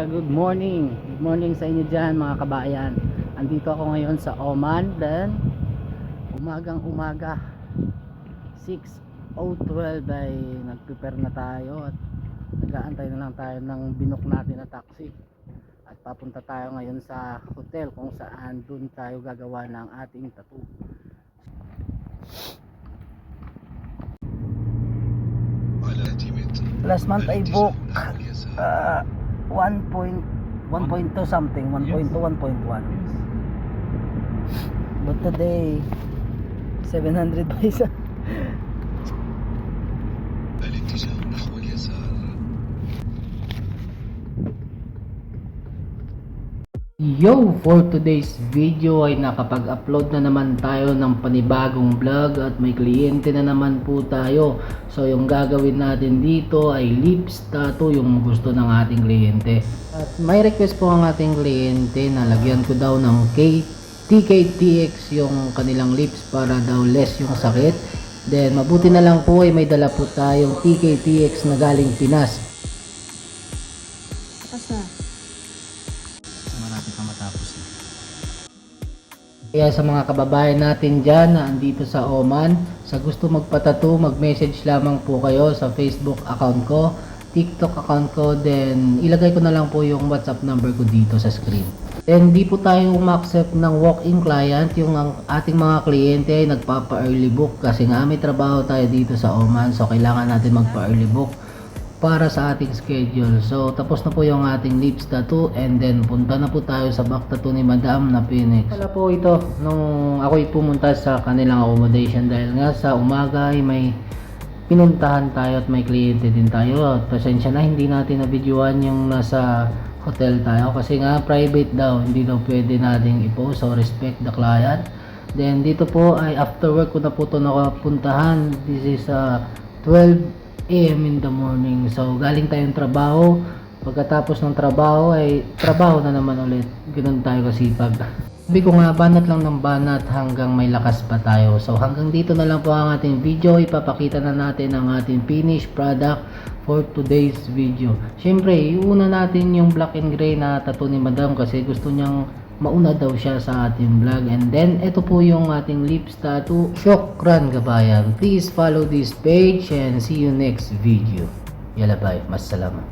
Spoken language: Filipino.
Good morning. Good morning sa inyo dyan mga kabayan. Andito ako ngayon sa Oman. Then umagang umaga 6:12 ay nag-prepare na tayo at nag-aantay na lang tayo ng binook natin na taxi. At papunta tayo ngayon sa hotel kung saan dun tayo gagawa ng ating tattoo. Last month I book 1.2 something, 1.2, 1.1. But today 700 paisa. الاتجاه نحو اليسار. Yo! For today's video ay nakapag-upload na naman tayo ng panibagong vlog at may kliyente na naman po tayo. So yung gagawin natin dito ay lips tattoo yung gusto ng ating kliyente. At may request po ang ating kliyente na lagyan ko daw ng TKTX yung kanilang lips para daw less yung sakit. Then mabuti na lang po ay may dala po tayong TKTX na galing Pinas. Asa? Marami pa matapos eh. Kaya sa mga kababayan natin dyan na andito sa Oman, sa gusto magpatattoo, mag-message lamang po kayo sa Facebook account ko, TikTok account ko, then ilagay ko na lang po yung WhatsApp number ko dito sa screen. Then di po tayo ma-accept ng walk-in client, yung ang ating mga kliyente ay nagpapa-early book kasi nga may trabaho tayo dito sa Oman, so kailangan natin magpa-early book para sa ating schedule. So tapos na po yung ating lips tattoo and then punta na po tayo sa back tattoo ni Madam na Phoenix. Wala po ito nung ako'y pumunta sa kanilang accommodation dahil nga sa umaga ay may pinuntahan tayo at may kliyente din tayo. At pasensya na hindi natin na-videoan yung nasa hotel tayo kasi nga private daw, hindi daw pwede nating i-post, so respect the client. Then dito po ay after work ko na po ito nakapuntahan. This is 12 AM in the morning. So galing tayong trabaho, pagkatapos ng trabaho ay trabaho na naman ulit. Ganun tayo kasipag. Sabi ko nga, banat lang ng banat hanggang may lakas pa tayo. So hanggang dito na lang po ang ating video. Ipapakita na natin ang ating finished product for today's video. Syempre iuna natin yung black and gray na tattoo ni Madam kasi gusto niyang mauna daw siya sa ating vlog. And then ito po yung ating lips tattoo. Syokran kabayan. Please follow this page and see you next video. Yala bye. Mas salamat.